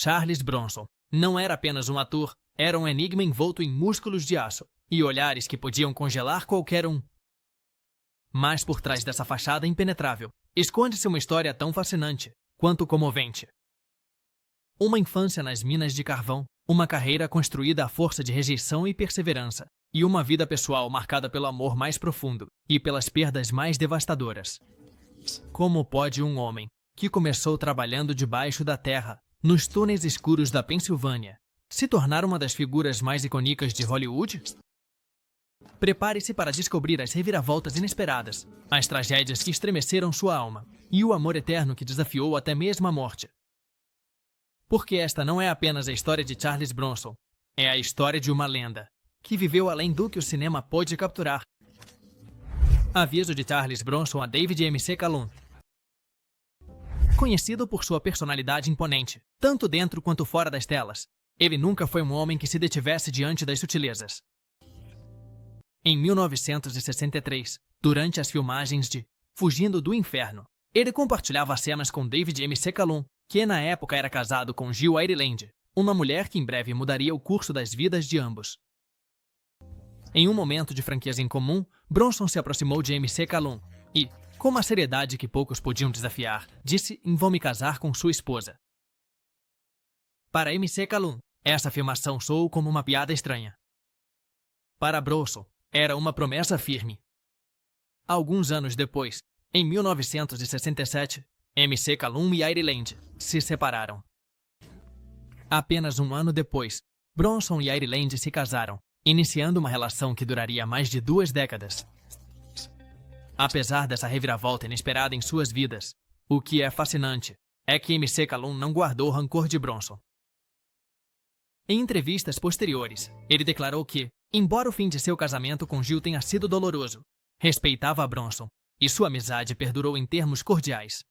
Charles Bronson não era apenas um ator, era um enigma envolto em músculos de aço e olhares que podiam congelar qualquer um. Mas por trás dessa fachada impenetrável, esconde-se uma história tão fascinante quanto comovente. Uma infância nas minas de carvão, uma carreira construída à força de rejeição e perseverança, e uma vida pessoal marcada pelo amor mais profundo e pelas perdas mais devastadoras. Como pode um homem, que começou trabalhando debaixo da terra, nos túneis escuros da Pensilvânia, se tornar uma das figuras mais icônicas de Hollywood? Prepare-se para descobrir as reviravoltas inesperadas, as tragédias que estremeceram sua alma e o amor eterno que desafiou até mesmo a morte. Porque esta não é apenas a história de Charles Bronson, é a história de uma lenda, que viveu além do que o cinema pôde capturar. Aviso de Charles Bronson a David McCallum. Conhecido por sua personalidade imponente, tanto dentro quanto fora das telas, ele nunca foi um homem que se detivesse diante das sutilezas. Em 1963, durante as filmagens de Fugindo do Inferno, ele compartilhava cenas com David McCallum, que na época era casado com Jill Ireland, uma mulher que em breve mudaria o curso das vidas de ambos. Em um momento de franqueza em comum, Bronson se aproximou de McCallum e, com uma seriedade que poucos podiam desafiar, disse: "Vou me casar com sua esposa." Para McCallum, essa afirmação soou como uma piada estranha. Para Bronson, era uma promessa firme. Alguns anos depois, em 1967, McCallum e Ireland se separaram. Apenas um ano depois, Bronson e Ireland se casaram, iniciando uma relação que duraria mais de 2 décadas. Apesar dessa reviravolta inesperada em suas vidas, o que é fascinante é que McCallum não guardou rancor de Bronson. Em entrevistas posteriores, ele declarou que, embora o fim de seu casamento com Jill tenha sido doloroso, respeitava a Bronson e sua amizade perdurou em termos cordiais.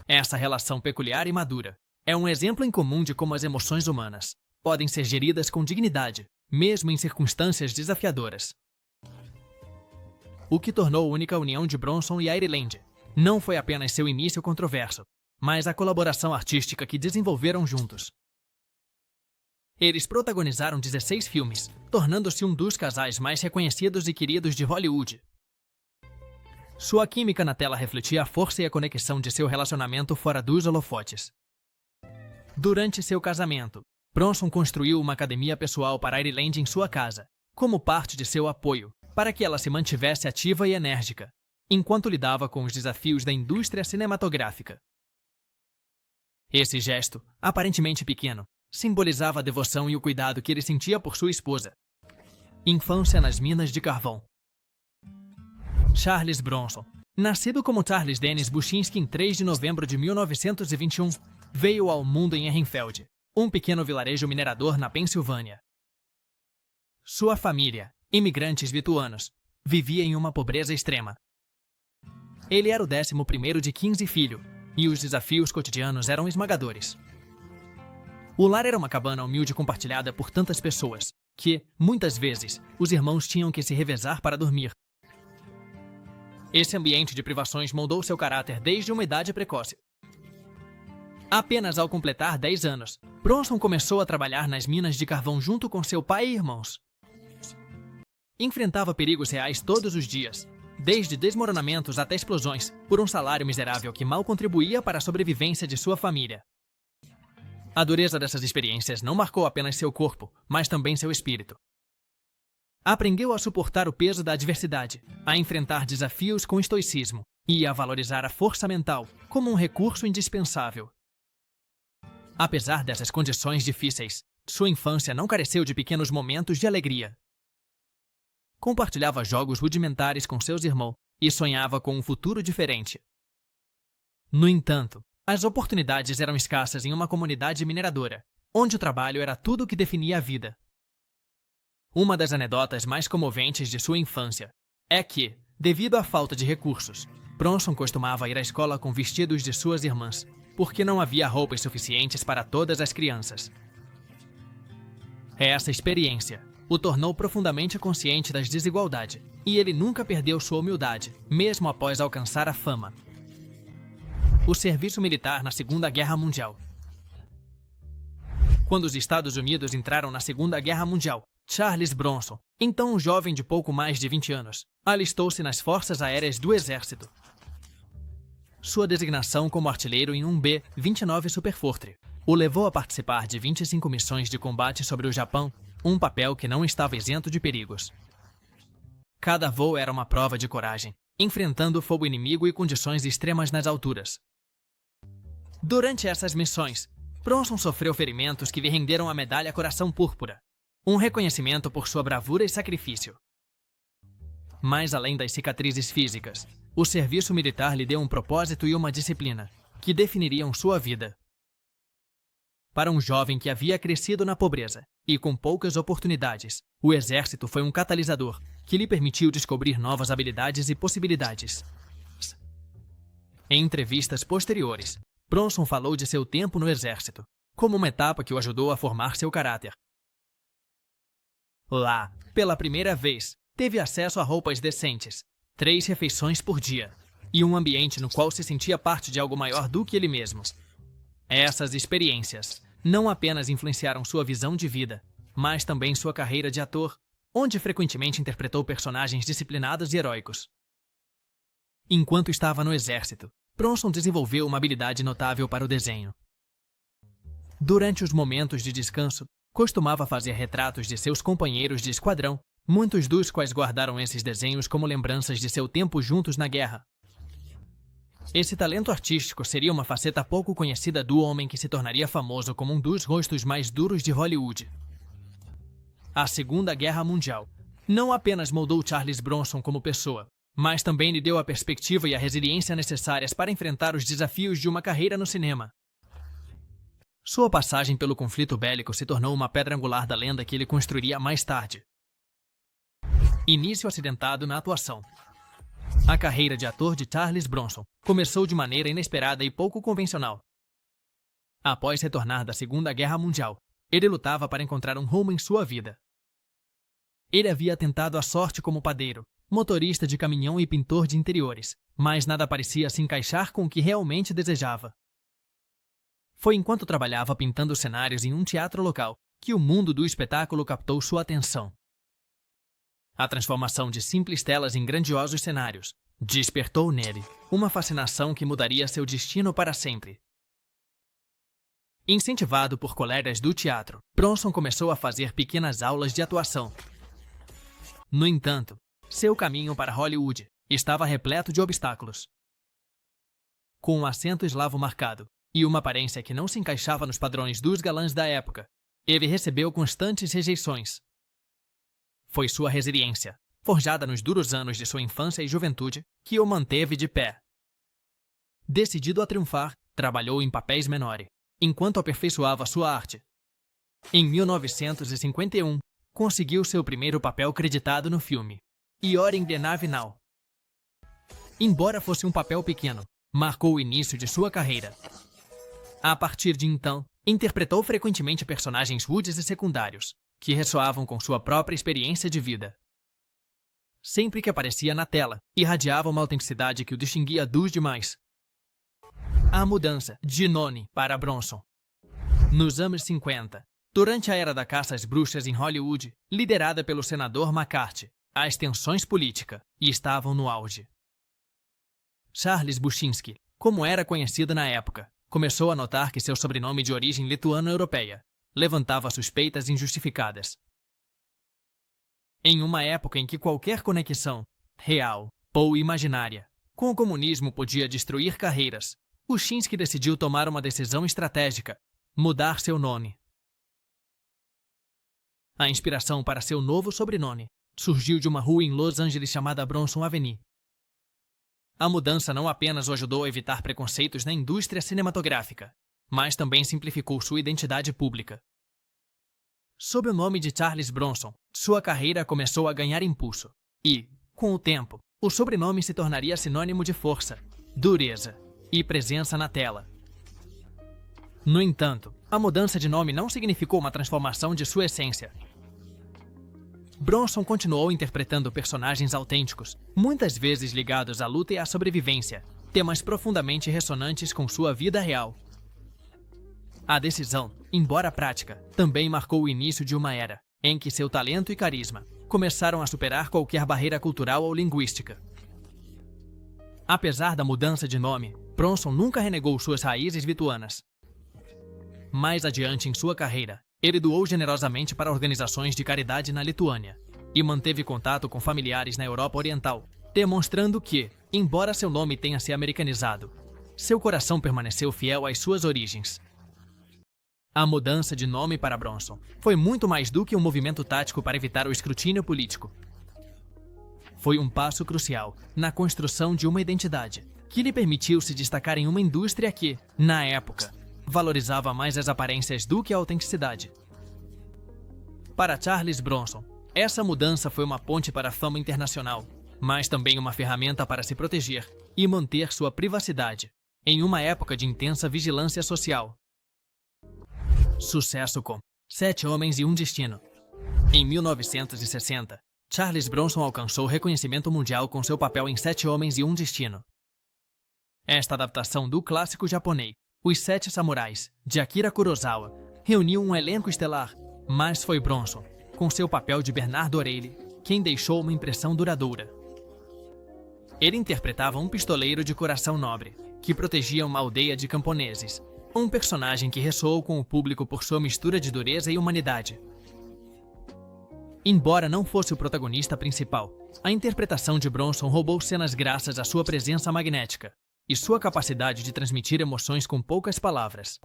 Essa relação peculiar e madura é um exemplo incomum de como as emoções humanas podem ser geridas com dignidade, mesmo em circunstâncias desafiadoras. O que tornou a única união de Bronson e Ireland não foi apenas seu início controverso, mas a colaboração artística que desenvolveram juntos. Eles protagonizaram 16 filmes, tornando-se um dos casais mais reconhecidos e queridos de Hollywood. Sua química na tela refletia a força e a conexão de seu relacionamento fora dos holofotes. Durante seu casamento, Bronson construiu uma academia pessoal para Ireland em sua casa, como parte de seu apoio, para que ela se mantivesse ativa e enérgica, enquanto lidava com os desafios da indústria cinematográfica. Esse gesto, aparentemente pequeno, simbolizava a devoção e o cuidado que ele sentia por sua esposa. Infância nas minas de carvão. Charles Bronson, nascido como Charles Dennis Bushinsky em 3 de novembro de 1921, veio ao mundo em Ehrenfeld, um pequeno vilarejo minerador na Pensilvânia. Sua família, imigrantes lituanos, vivia em uma pobreza extrema. Ele era o 11º de 15 filhos, e os desafios cotidianos eram esmagadores. O lar era uma cabana humilde compartilhada por tantas pessoas, que, muitas vezes, os irmãos tinham que se revezar para dormir. Esse ambiente de privações moldou seu caráter desde uma idade precoce. Apenas ao completar 10 anos, Bronson começou a trabalhar nas minas de carvão junto com seu pai e irmãos. Enfrentava perigos reais todos os dias, desde desmoronamentos até explosões, por um salário miserável que mal contribuía para a sobrevivência de sua família. A dureza dessas experiências não marcou apenas seu corpo, mas também seu espírito. Aprendeu a suportar o peso da adversidade, a enfrentar desafios com estoicismo e a valorizar a força mental como um recurso indispensável. Apesar dessas condições difíceis, sua infância não careceu de pequenos momentos de alegria. Compartilhava jogos rudimentares com seus irmãos e sonhava com um futuro diferente. No entanto, as oportunidades eram escassas em uma comunidade mineradora, onde o trabalho era tudo o que definia a vida. Uma das anedotas mais comoventes de sua infância é que, devido à falta de recursos, Bronson costumava ir à escola com vestidos de suas irmãs, porque não havia roupas suficientes para todas as crianças. Essa experiência o tornou profundamente consciente das desigualdades, e ele nunca perdeu sua humildade, mesmo após alcançar a fama. O serviço militar na Segunda Guerra Mundial. Quando os Estados Unidos entraram na Segunda Guerra Mundial, Charles Bronson, então um jovem de pouco mais de 20 anos, alistou-se nas Forças Aéreas do Exército. Sua designação como artilheiro em um B-29 Superfortre o levou a participar de 25 missões de combate sobre o Japão, um papel que não estava isento de perigos. Cada voo era uma prova de coragem, enfrentando fogo inimigo e condições extremas nas alturas. Durante essas missões, Bronson sofreu ferimentos que lhe renderam a medalha Coração Púrpura, um reconhecimento por sua bravura e sacrifício. Mas além das cicatrizes físicas, o serviço militar lhe deu um propósito e uma disciplina que definiriam sua vida. Para um jovem que havia crescido na pobreza e com poucas oportunidades, o exército foi um catalisador que lhe permitiu descobrir novas habilidades e possibilidades. Em entrevistas posteriores, Bronson falou de seu tempo no exército como uma etapa que o ajudou a formar seu caráter. Lá, pela primeira vez, teve acesso a roupas decentes, 3 refeições por dia e um ambiente no qual se sentia parte de algo maior do que ele mesmo. Essas experiências não apenas influenciaram sua visão de vida, mas também sua carreira de ator, onde frequentemente interpretou personagens disciplinados e heróicos. Enquanto estava no exército, Bronson desenvolveu uma habilidade notável para o desenho. Durante os momentos de descanso, costumava fazer retratos de seus companheiros de esquadrão, muitos dos quais guardaram esses desenhos como lembranças de seu tempo juntos na guerra. Esse talento artístico seria uma faceta pouco conhecida do homem que se tornaria famoso como um dos rostos mais duros de Hollywood. A Segunda Guerra Mundial não apenas moldou Charles Bronson como pessoa, mas também lhe deu a perspectiva e a resiliência necessárias para enfrentar os desafios de uma carreira no cinema. Sua passagem pelo conflito bélico se tornou uma pedra angular da lenda que ele construiria mais tarde. Início acidentado na atuação. A carreira de ator de Charles Bronson começou de maneira inesperada e pouco convencional. Após retornar da Segunda Guerra Mundial, ele lutava para encontrar um rumo em sua vida. Ele havia tentado a sorte como padeiro, motorista de caminhão e pintor de interiores, mas nada parecia se encaixar com o que realmente desejava. Foi enquanto trabalhava pintando cenários em um teatro local que o mundo do espetáculo captou sua atenção. A transformação de simples telas em grandiosos cenários despertou nele uma fascinação que mudaria seu destino para sempre. Incentivado por colegas do teatro, Bronson começou a fazer pequenas aulas de atuação. No entanto, seu caminho para Hollywood estava repleto de obstáculos. Com um acento eslavo marcado e uma aparência que não se encaixava nos padrões dos galãs da época, ele recebeu constantes rejeições. Foi sua resiliência, forjada nos duros anos de sua infância e juventude, que o manteve de pé. Decidido a triunfar, trabalhou em papéis menores, enquanto aperfeiçoava sua arte. Em 1951, conseguiu seu primeiro papel creditado no filme You're in the Navy Now. Embora fosse um papel pequeno, marcou o início de sua carreira. A partir de então, interpretou frequentemente personagens rudes e secundários, que ressoavam com sua própria experiência de vida. Sempre que aparecia na tela, irradiava uma autenticidade que o distinguia dos demais. A mudança de Noni para Bronson. Nos anos 50, durante a era da caça às bruxas em Hollywood, liderada pelo senador McCarthy, as tensões políticas estavam no auge. Charles Bushinsky, como era conhecido na época, começou a notar que seu sobrenome de origem lituano-europeia levantava suspeitas injustificadas. Em uma época em que qualquer conexão, real ou imaginária, com o comunismo podia destruir carreiras, Bushinsky decidiu tomar uma decisão estratégica: mudar seu nome. A inspiração para seu novo sobrenome surgiu de uma rua em Los Angeles chamada Bronson Avenue. A mudança não apenas o ajudou a evitar preconceitos na indústria cinematográfica, mas também simplificou sua identidade pública. Sob o nome de Charles Bronson, sua carreira começou a ganhar impulso e, com o tempo, o sobrenome se tornaria sinônimo de força, dureza e presença na tela. No entanto, a mudança de nome não significou uma transformação de sua essência. Bronson continuou interpretando personagens autênticos, muitas vezes ligados à luta e à sobrevivência, temas profundamente ressonantes com sua vida real. A decisão, embora prática, também marcou o início de uma era em que seu talento e carisma começaram a superar qualquer barreira cultural ou linguística. Apesar da mudança de nome, Bronson nunca renegou suas raízes lituanas. Mais adiante em sua carreira, ele doou generosamente para organizações de caridade na Lituânia e manteve contato com familiares na Europa Oriental, demonstrando que, embora seu nome tenha se americanizado, seu coração permaneceu fiel às suas origens. A mudança de nome para Bronson foi muito mais do que um movimento tático para evitar o escrutínio político. Foi um passo crucial na construção de uma identidade que lhe permitiu se destacar em uma indústria que, na época, valorizava mais as aparências do que a autenticidade. Para Charles Bronson, essa mudança foi uma ponte para a fama internacional, mas também uma ferramenta para se proteger e manter sua privacidade, em uma época de intensa vigilância social. Sucesso com 7 Homens e um Destino. Em 1960, Charles Bronson alcançou reconhecimento mundial com seu papel em 7 Homens e um Destino. Esta adaptação do clássico japonês, Os Sete Samurais, de Akira Kurosawa, reuniu um elenco estelar, mas foi Bronson, com seu papel de Bernardo O'Reilly, quem deixou uma impressão duradoura. Ele interpretava um pistoleiro de coração nobre, que protegia uma aldeia de camponeses, um personagem que ressoou com o público por sua mistura de dureza e humanidade. Embora não fosse o protagonista principal, a interpretação de Bronson roubou cenas graças à sua presença magnética e sua capacidade de transmitir emoções com poucas palavras.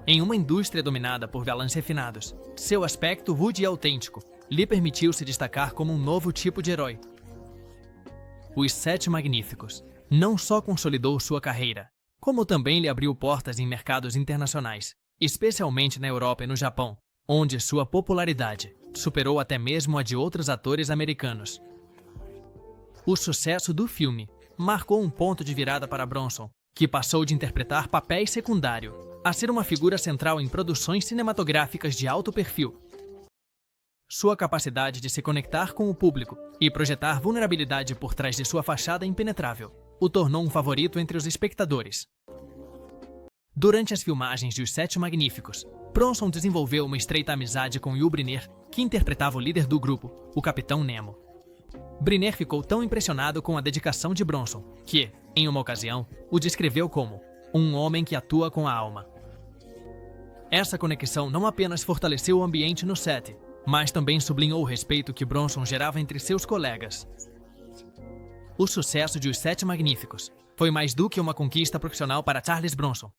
Em uma indústria dominada por galãs refinados, seu aspecto rude e autêntico lhe permitiu se destacar como um novo tipo de herói. Os Sete Magníficos não só consolidou sua carreira, como também lhe abriu portas em mercados internacionais, especialmente na Europa e no Japão, onde sua popularidade superou até mesmo a de outros atores americanos. O sucesso do filme marcou um ponto de virada para Bronson, que passou de interpretar papéis secundários a ser uma figura central em produções cinematográficas de alto perfil. Sua capacidade de se conectar com o público e projetar vulnerabilidade por trás de sua fachada impenetrável o tornou um favorito entre os espectadores. Durante as filmagens de Os Sete Magníficos, Bronson desenvolveu uma estreita amizade com Yul Brynner, que interpretava o líder do grupo, o Capitão Nemo. Brynner ficou tão impressionado com a dedicação de Bronson que, em uma ocasião, o descreveu como um homem que atua com a alma. Essa conexão não apenas fortaleceu o ambiente no set, mas também sublinhou o respeito que Bronson gerava entre seus colegas. O sucesso de Os Sete Magníficos foi mais do que uma conquista profissional para Charles Bronson.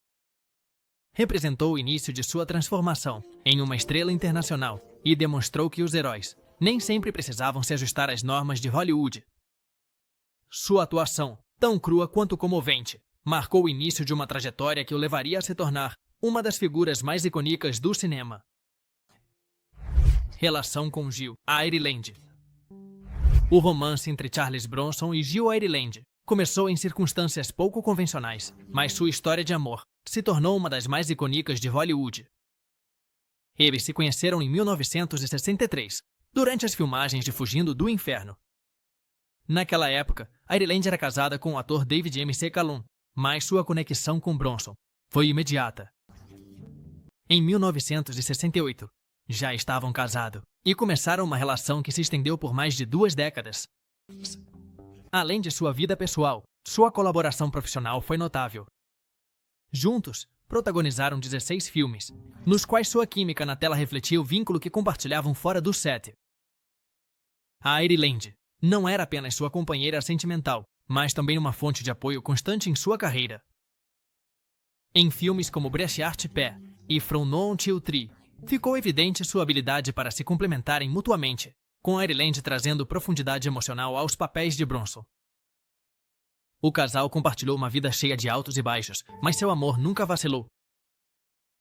Representou o início de sua transformação em uma estrela internacional e demonstrou que os heróis nem sempre precisavam se ajustar às normas de Hollywood. Sua atuação, tão crua quanto comovente, marcou o início de uma trajetória que o levaria a se tornar uma das figuras mais icônicas do cinema. Relação com Jill Ireland. O romance entre Charles Bronson e Jill Ireland começou em circunstâncias pouco convencionais, mas sua história de amor se tornou uma das mais icônicas de Hollywood. Eles se conheceram em 1963, durante as filmagens de Fugindo do Inferno. Naquela época, Ireland era casada com o ator David McCallum, mas sua conexão com Bronson foi imediata. Em 1968, já estavam casados e começaram uma relação que se estendeu por mais de 2 décadas. Além de sua vida pessoal, sua colaboração profissional foi notável. Juntos, protagonizaram 16 filmes, nos quais sua química na tela refletia o vínculo que compartilhavam fora do set. A Ireland não era apenas sua companheira sentimental, mas também uma fonte de apoio constante em sua carreira. Em filmes como Brecht Pé e From Now Till Tree, ficou evidente sua habilidade para se complementarem mutuamente, com Ireland trazendo profundidade emocional aos papéis de Bronson. O casal compartilhou uma vida cheia de altos e baixos, mas seu amor nunca vacilou.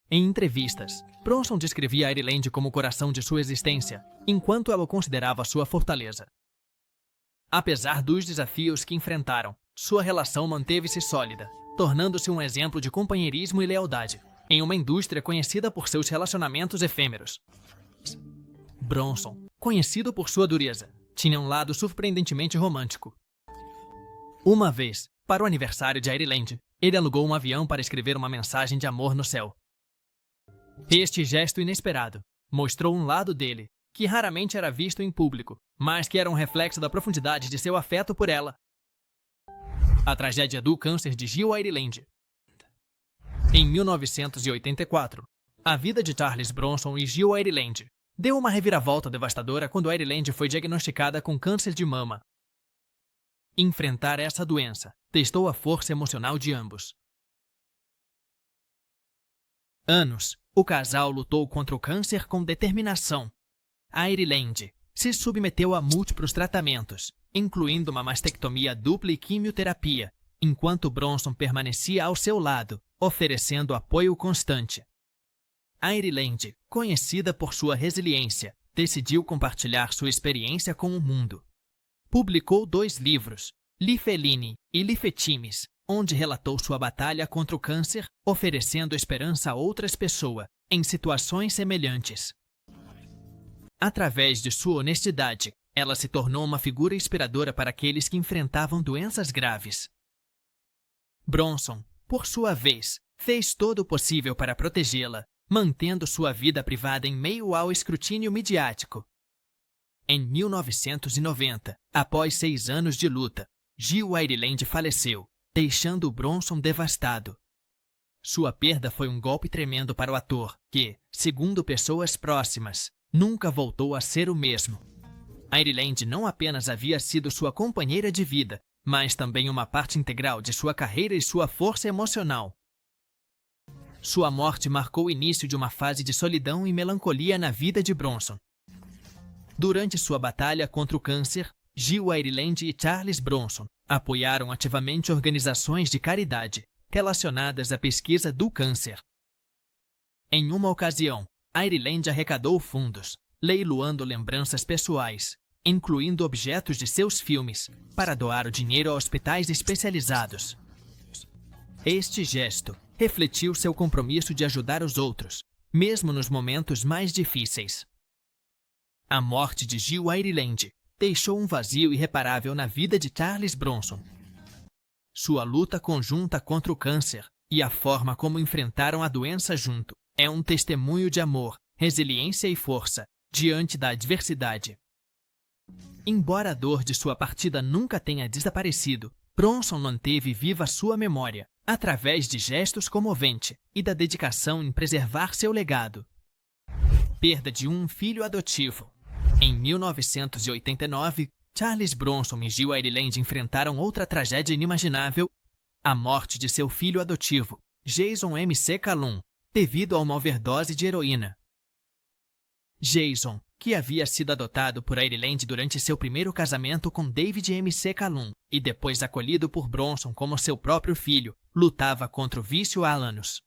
Em entrevistas, Bronson descrevia Ireland como o coração de sua existência, enquanto ela o considerava sua fortaleza. Apesar dos desafios que enfrentaram, sua relação manteve-se sólida, tornando-se um exemplo de companheirismo e lealdade, em uma indústria conhecida por seus relacionamentos efêmeros. Bronson, conhecido por sua dureza, tinha um lado surpreendentemente romântico. Uma vez, Para o aniversário de Ireland, ele alugou um avião para escrever uma mensagem de amor no céu. Este gesto inesperado mostrou um lado dele, que raramente era visto em público, mas que era um reflexo da profundidade de seu afeto por ela. A tragédia do câncer de Jill Ireland. Em 1984, a vida de Charles Bronson e Jill Ireland deu uma reviravolta devastadora quando Ireland foi diagnosticada com câncer de mama. Enfrentar essa doença testou a força emocional de ambos. Anos, o casal lutou contra o câncer com determinação. Ireland se submeteu a múltiplos tratamentos, incluindo uma mastectomia dupla e quimioterapia, enquanto Bronson permanecia ao seu lado, oferecendo apoio constante. Ireland, conhecida por sua resiliência, decidiu compartilhar sua experiência com o mundo. Publicou 2 livros, Li Fellini e Li Fetimis, onde relatou sua batalha contra o câncer, oferecendo esperança a outras pessoas em situações semelhantes. Através de sua honestidade, ela se tornou uma figura inspiradora para aqueles que enfrentavam doenças graves. Bronson, por sua vez, fez todo o possível para protegê-la, mantendo sua vida privada em meio ao escrutínio midiático. Em 1990, após 6 anos de luta, Jill Ireland faleceu, deixando Bronson devastado. Sua perda foi um golpe tremendo para o ator, que, segundo pessoas próximas, nunca voltou a ser o mesmo. Ireland não apenas havia sido sua companheira de vida, mas também uma parte integral de sua carreira e sua força emocional. Sua morte marcou o início de uma fase de solidão e melancolia na vida de Bronson. Durante sua batalha contra o câncer, Jill Ireland e Charles Bronson apoiaram ativamente organizações de caridade relacionadas à pesquisa do câncer. Em uma ocasião, Ireland arrecadou fundos, leiloando lembranças pessoais, incluindo objetos de seus filmes, para doar o dinheiro a hospitais especializados. Este gesto refletiu seu compromisso de ajudar os outros, mesmo nos momentos mais difíceis. A morte de Jill Ireland deixou um vazio irreparável na vida de Charles Bronson. Sua luta conjunta contra o câncer e a forma como enfrentaram a doença junto é um testemunho de amor, resiliência e força diante da adversidade. Embora a dor de sua partida nunca tenha desaparecido, Bronson manteve viva sua memória, através de gestos comoventes e da dedicação em preservar seu legado. Perda de um filho adotivo. Em 1989, Charles Bronson e Jill Ireland enfrentaram outra tragédia inimaginável, a morte de seu filho adotivo, Jason M.C. Calum, devido a uma overdose de heroína. Jason, que havia sido adotado por Ireland durante seu primeiro casamento com David M.C. Calum e depois acolhido por Bronson como seu próprio filho, lutava contra o vício há anos.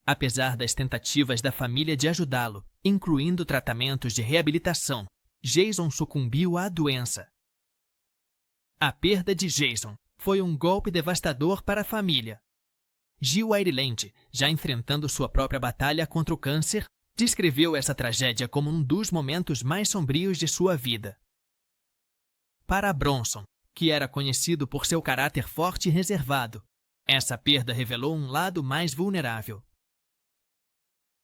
Apesar das tentativas da família de ajudá-lo, incluindo tratamentos de reabilitação, Jason sucumbiu à doença. A perda de Jason foi um golpe devastador para a família. Jill Ireland, já enfrentando sua própria batalha contra o câncer, descreveu essa tragédia como um dos momentos mais sombrios de sua vida. Para Bronson, que era conhecido por seu caráter forte e reservado, essa perda revelou um lado mais vulnerável.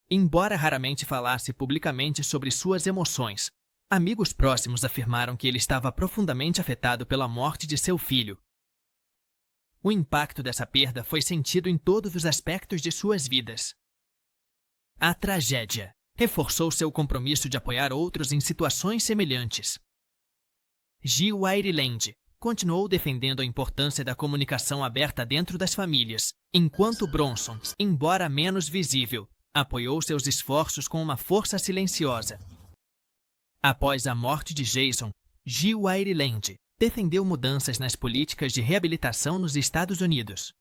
Embora raramente falasse publicamente sobre suas emoções, amigos próximos afirmaram que ele estava profundamente afetado pela morte de seu filho. O impacto dessa perda foi sentido em todos os aspectos de suas vidas. A tragédia reforçou seu compromisso de apoiar outros em situações semelhantes. Jill Ireland continuou defendendo a importância da comunicação aberta dentro das famílias, enquanto Bronson, embora menos visível, apoiou seus esforços com uma força silenciosa. Após a morte de Jason, Jill Ireland defendeu mudanças nas políticas de reabilitação nos Estados Unidos.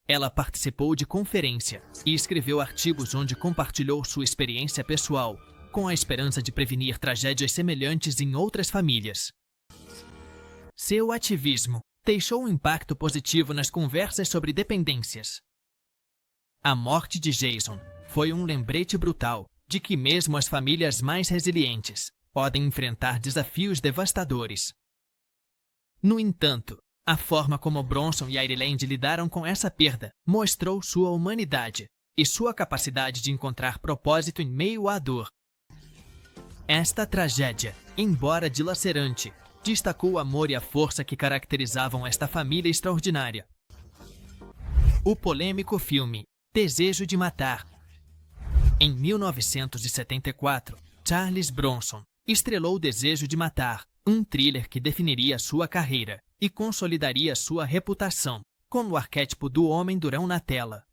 Ela participou de conferência e escreveu artigos onde compartilhou sua experiência pessoal, com a esperança de prevenir tragédias semelhantes em outras famílias. Seu ativismo deixou um impacto positivo nas conversas sobre dependências. A morte de Jason foi um lembrete brutal de que mesmo as famílias mais resilientes podem enfrentar desafios devastadores. No entanto, A forma como Bronson e Ireland lidaram com essa perda mostrou sua humanidade e sua capacidade de encontrar propósito em meio à dor. Esta tragédia, embora dilacerante, destacou o amor e a força que caracterizavam esta família extraordinária. O polêmico filme Desejo de Matar. Em 1974, Charles Bronson estrelou Desejo de Matar, um thriller que definiria sua carreira e consolidaria sua reputação como o arquétipo do homem durão na tela.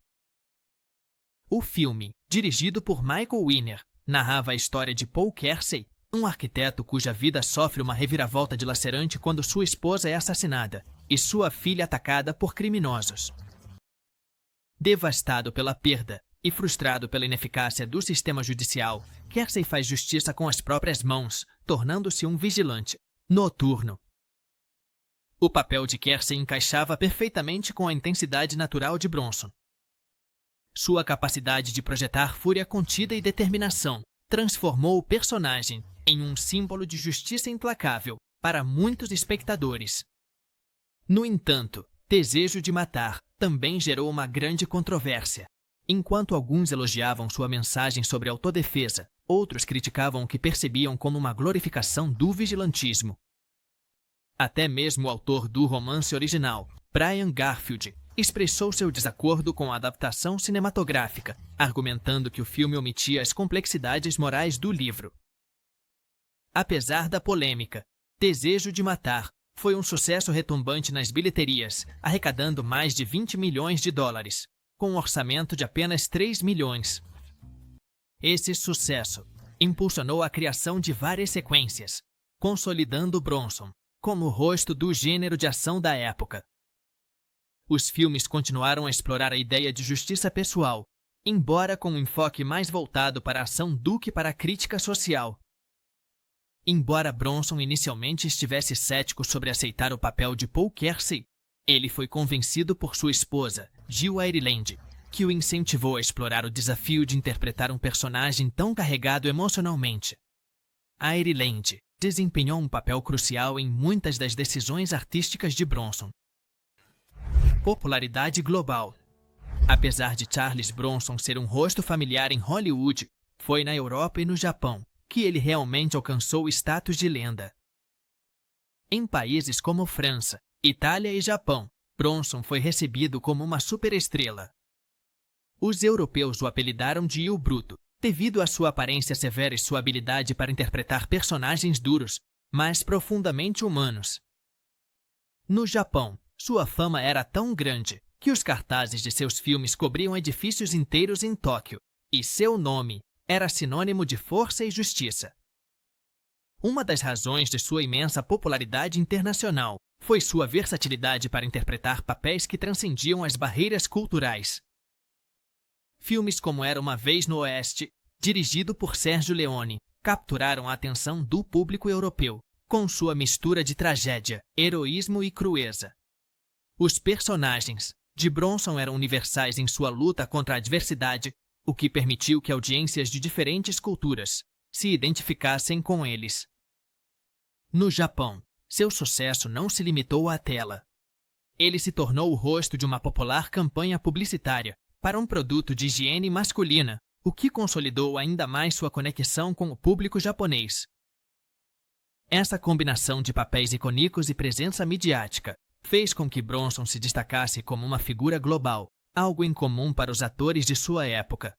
O filme, dirigido por Michael Winner, narrava a história de Paul Kersey, um arquiteto cuja vida sofre uma reviravolta dilacerante quando sua esposa é assassinada e sua filha atacada por criminosos. Devastado pela perda e frustrado pela ineficácia do sistema judicial, Kersey faz justiça com as próprias mãos, tornando-se um vigilante noturno. O papel de Kersey encaixava perfeitamente com a intensidade natural de Bronson. Sua capacidade de projetar fúria contida e determinação transformou o personagem em um símbolo de justiça implacável para muitos espectadores. No entanto, Desejo de Matar também gerou uma grande controvérsia. Enquanto alguns elogiavam sua mensagem sobre autodefesa, outros criticavam o que percebiam como uma glorificação do vigilantismo. Até mesmo o autor do romance original, Brian Garfield, expressou seu desacordo com a adaptação cinematográfica, argumentando que o filme omitia as complexidades morais do livro. Apesar da polêmica, Desejo de Matar foi um sucesso retumbante nas bilheterias, arrecadando mais de 20 milhões de dólares, com um orçamento de apenas 3 milhões. Esse sucesso impulsionou a criação de várias sequências, consolidando Bronson como o rosto do gênero de ação da época. Os filmes continuaram a explorar a ideia de justiça pessoal, embora com um enfoque mais voltado para a ação do que para a crítica social. Embora Bronson inicialmente estivesse cético sobre aceitar o papel de Paul Kersey, ele foi convencido por sua esposa, Jill Ireland, que o incentivou a explorar o desafio de interpretar um personagem tão carregado emocionalmente. Ireland desempenhou um papel crucial em muitas das decisões artísticas de Bronson. Popularidade global. Apesar de Charles Bronson ser um rosto familiar em Hollywood, foi na Europa e no Japão que ele realmente alcançou o status de lenda. Em países como França, Itália e Japão, Bronson foi recebido como uma superestrela. Os europeus o apelidaram de Il Bruto, devido à sua aparência severa e sua habilidade para interpretar personagens duros, mas profundamente humanos. No Japão, sua fama era tão grande que os cartazes de seus filmes cobriam edifícios inteiros em Tóquio, e seu nome era sinônimo de força e justiça. Uma das razões de sua imensa popularidade internacional foi sua versatilidade para interpretar papéis que transcendiam as barreiras culturais. Filmes como Era uma Vez no Oeste, dirigido por Sergio Leone, capturaram a atenção do público europeu, com sua mistura de tragédia, heroísmo e crueza. Os personagens de Bronson eram universais em sua luta contra a adversidade, o que permitiu que audiências de diferentes culturas se identificassem com eles. No Japão, seu sucesso não se limitou à tela. Ele se tornou o rosto de uma popular campanha publicitária para um produto de higiene masculina, o que consolidou ainda mais sua conexão com o público japonês. Essa combinação de papéis icônicos e presença midiática fez com que Bronson se destacasse como uma figura global, algo incomum para os atores de sua época.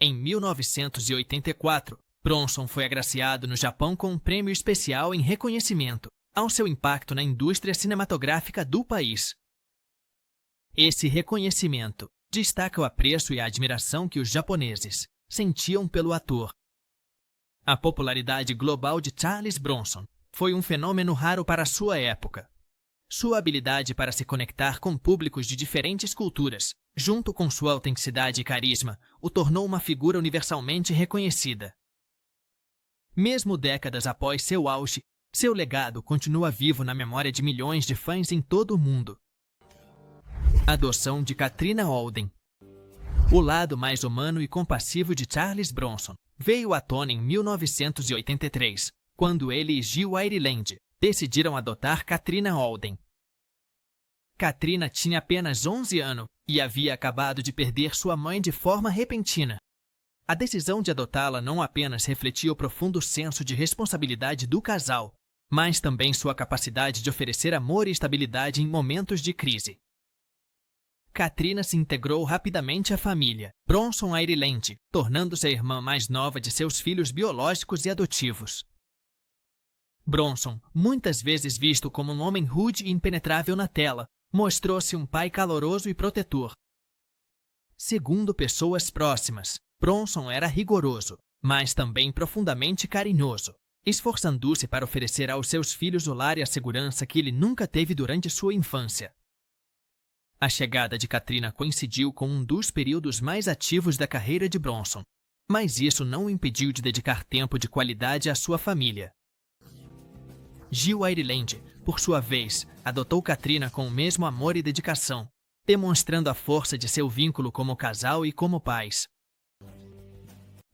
Em 1984, Bronson foi agraciado no Japão com um prêmio especial em reconhecimento ao seu impacto na indústria cinematográfica do país. Esse reconhecimento destaca o apreço e a admiração que os japoneses sentiam pelo ator. A popularidade global de Charles Bronson foi um fenômeno raro para sua época. Sua habilidade para se conectar com públicos de diferentes culturas, junto com sua autenticidade e carisma, o tornou uma figura universalmente reconhecida. Mesmo décadas após seu auge, seu legado continua vivo na memória de milhões de fãs em todo o mundo. Adoção de Katrina Alden. O lado mais humano e compassivo de Charles Bronson veio à tona em 1983, quando ele e Jill Ireland decidiram adotar Katrina Holden. Katrina tinha apenas 11 anos e havia acabado de perder sua mãe de forma repentina. A decisão de adotá-la não apenas refletia o profundo senso de responsabilidade do casal, mas também sua capacidade de oferecer amor e estabilidade em momentos de crise. Katrina se integrou rapidamente à família Bronson Ireland, tornando-se a irmã mais nova de seus filhos biológicos e adotivos. Bronson, muitas vezes visto como um homem rude e impenetrável na tela, mostrou-se um pai caloroso e protetor. Segundo pessoas próximas, Bronson era rigoroso, mas também profundamente carinhoso, esforçando-se para oferecer aos seus filhos o lar e a segurança que ele nunca teve durante sua infância. A chegada de Katrina coincidiu com um dos períodos mais ativos da carreira de Bronson, mas isso não o impediu de dedicar tempo de qualidade à sua família. Jill Ireland, por sua vez, adotou Katrina com o mesmo amor e dedicação, demonstrando a força de seu vínculo como casal e como pais.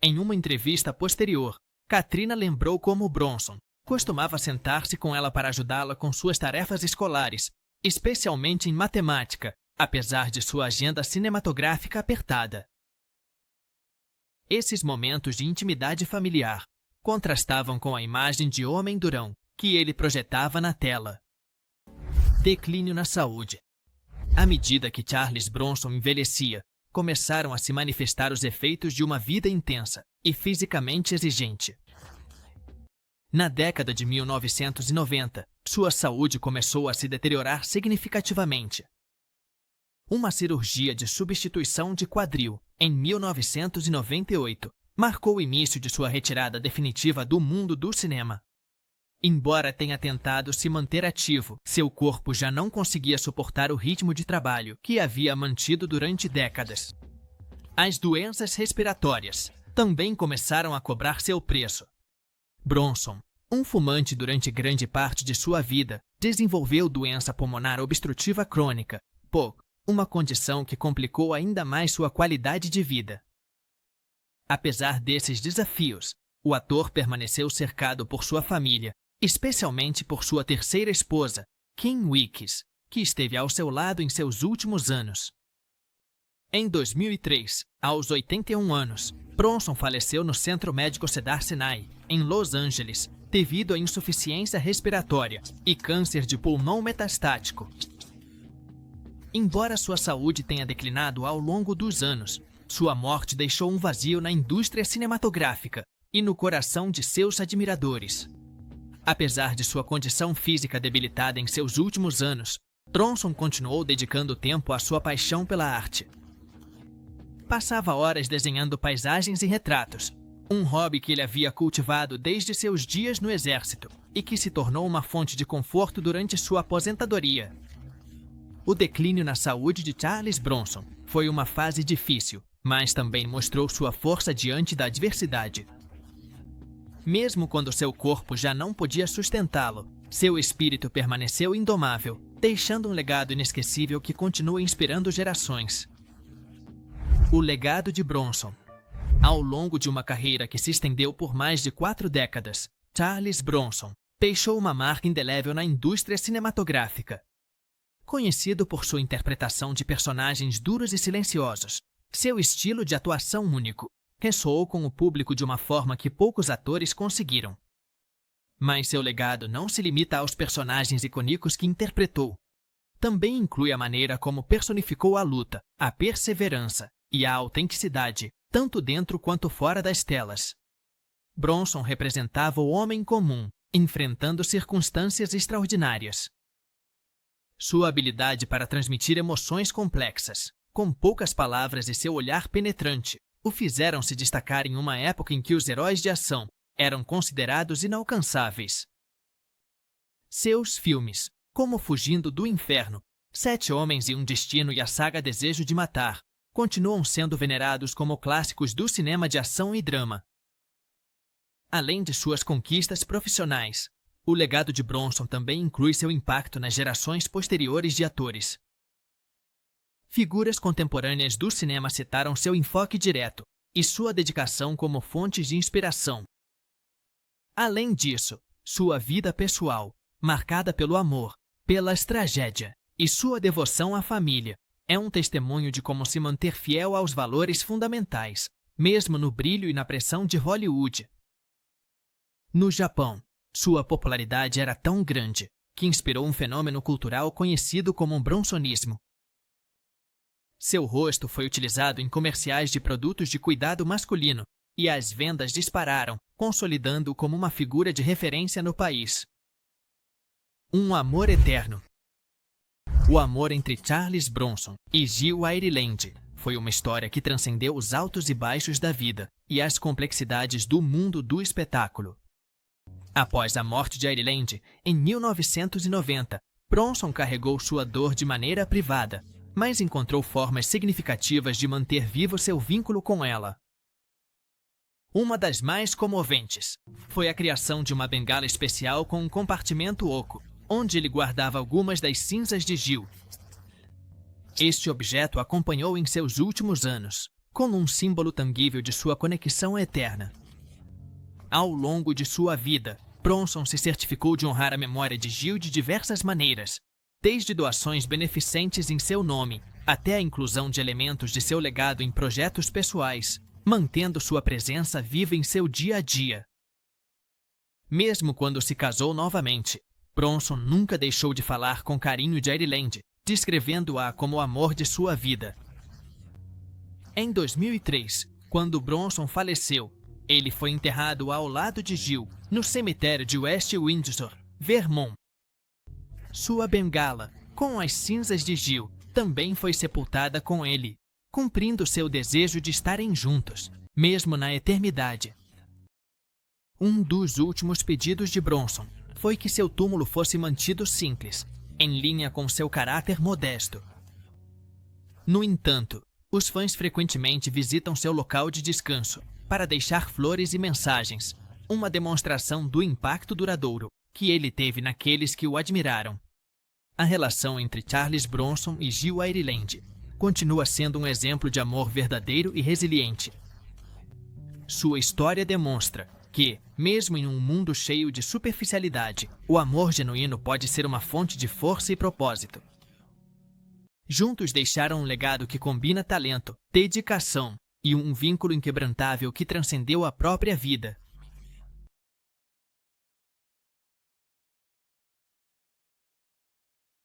Em uma entrevista posterior, Katrina lembrou como Bronson costumava sentar-se com ela para ajudá-la com suas tarefas escolares, especialmente em matemática, apesar de sua agenda cinematográfica apertada. Esses momentos de intimidade familiar contrastavam com a imagem de homem durão que ele projetava na tela. Declínio na saúde. À medida que Charles Bronson envelhecia, começaram a se manifestar os efeitos de uma vida intensa e fisicamente exigente. Na década de 1990, sua saúde começou a se deteriorar significativamente. Uma cirurgia de substituição de quadril, em 1998, marcou o início de sua retirada definitiva do mundo do cinema. Embora tenha tentado se manter ativo, seu corpo já não conseguia suportar o ritmo de trabalho que havia mantido durante décadas. As doenças respiratórias também começaram a cobrar seu preço. Bronson, um fumante durante grande parte de sua vida, desenvolveu doença pulmonar obstrutiva crônica, POC, uma condição que complicou ainda mais sua qualidade de vida. Apesar desses desafios, o ator permaneceu cercado por sua família, especialmente por sua terceira esposa, Kim Weekes, que esteve ao seu lado em seus últimos anos. Em 2003, aos 81 anos, Bronson faleceu no Centro Médico Cedars-Sinai, em Los Angeles, devido à insuficiência respiratória e câncer de pulmão metastático. Embora sua saúde tenha declinado ao longo dos anos, sua morte deixou um vazio na indústria cinematográfica e no coração de seus admiradores. Apesar de sua condição física debilitada em seus últimos anos, Bronson continuou dedicando tempo à sua paixão pela arte. Passava horas desenhando paisagens e retratos, um hobby que ele havia cultivado desde seus dias no exército e que se tornou uma fonte de conforto durante sua aposentadoria. O declínio na saúde de Charles Bronson foi uma fase difícil, mas também mostrou sua força diante da adversidade. Mesmo quando seu corpo já não podia sustentá-lo, seu espírito permaneceu indomável, deixando um legado inesquecível que continua inspirando gerações. O legado de Bronson. Ao longo de uma carreira que se estendeu por mais de 4 décadas, Charles Bronson deixou uma marca indelével na indústria cinematográfica. Conhecido por sua interpretação de personagens duros e silenciosos, seu estilo de atuação único ressoou com o público de uma forma que poucos atores conseguiram. Mas seu legado não se limita aos personagens icônicos que interpretou. Também inclui a maneira como personificou a luta, a perseverança e a autenticidade, tanto dentro quanto fora das telas. Bronson representava o homem comum, enfrentando circunstâncias extraordinárias. Sua habilidade para transmitir emoções complexas, com poucas palavras e seu olhar penetrante, o fizeram se destacar em uma época em que os heróis de ação eram considerados inalcançáveis. Seus filmes, como Fugindo do Inferno, 7 Homens e um Destino e a saga Desejo de Matar, continuam sendo venerados como clássicos do cinema de ação e drama. Além de suas conquistas profissionais, o legado de Bronson também inclui seu impacto nas gerações posteriores de atores. Figuras contemporâneas do cinema citaram seu enfoque direto e sua dedicação como fontes de inspiração. Além disso, sua vida pessoal, marcada pelo amor, pelas tragédias e sua devoção à família, é um testemunho de como se manter fiel aos valores fundamentais, mesmo no brilho e na pressão de Hollywood. No Japão, sua popularidade era tão grande que inspirou um fenômeno cultural conhecido como bronsonismo. Seu rosto foi utilizado em comerciais de produtos de cuidado masculino e as vendas dispararam, consolidando-o como uma figura de referência no país. Um amor eterno. O amor entre Charles Bronson e Jill Ireland foi uma história que transcendeu os altos e baixos da vida e as complexidades do mundo do espetáculo. Após a morte de Ireland, em 1990, Bronson carregou sua dor de maneira privada, mas encontrou formas significativas de manter vivo seu vínculo com ela. Uma das mais comoventes foi a criação de uma bengala especial com um compartimento oco, onde ele guardava algumas das cinzas de Jill. Este objeto acompanhou em seus últimos anos, como um símbolo tangível de sua conexão eterna. Ao longo de sua vida, Bronson se certificou de honrar a memória de Jill de diversas maneiras, desde doações beneficentes em seu nome, até a inclusão de elementos de seu legado em projetos pessoais, mantendo sua presença viva em seu dia a dia. Mesmo quando se casou novamente, Bronson nunca deixou de falar com carinho de Ireland, descrevendo-a como o amor de sua vida. Em 2003, quando Bronson faleceu, ele foi enterrado ao lado de Jill, no cemitério de West Windsor, Vermont. Sua bengala, com as cinzas de Jill, também foi sepultada com ele, cumprindo seu desejo de estarem juntos, mesmo na eternidade. Um dos últimos pedidos de Bronson foi que seu túmulo fosse mantido simples, em linha com seu caráter modesto. No entanto, os fãs frequentemente visitam seu local de descanso para deixar flores e mensagens, uma demonstração do impacto duradouro que ele teve naqueles que o admiraram. A relação entre Charles Bronson e Jill Ireland continua sendo um exemplo de amor verdadeiro e resiliente. Sua história demonstra que, mesmo em um mundo cheio de superficialidade, o amor genuíno pode ser uma fonte de força e propósito. Juntos deixaram um legado que combina talento, dedicação e um vínculo inquebrantável que transcendeu a própria vida.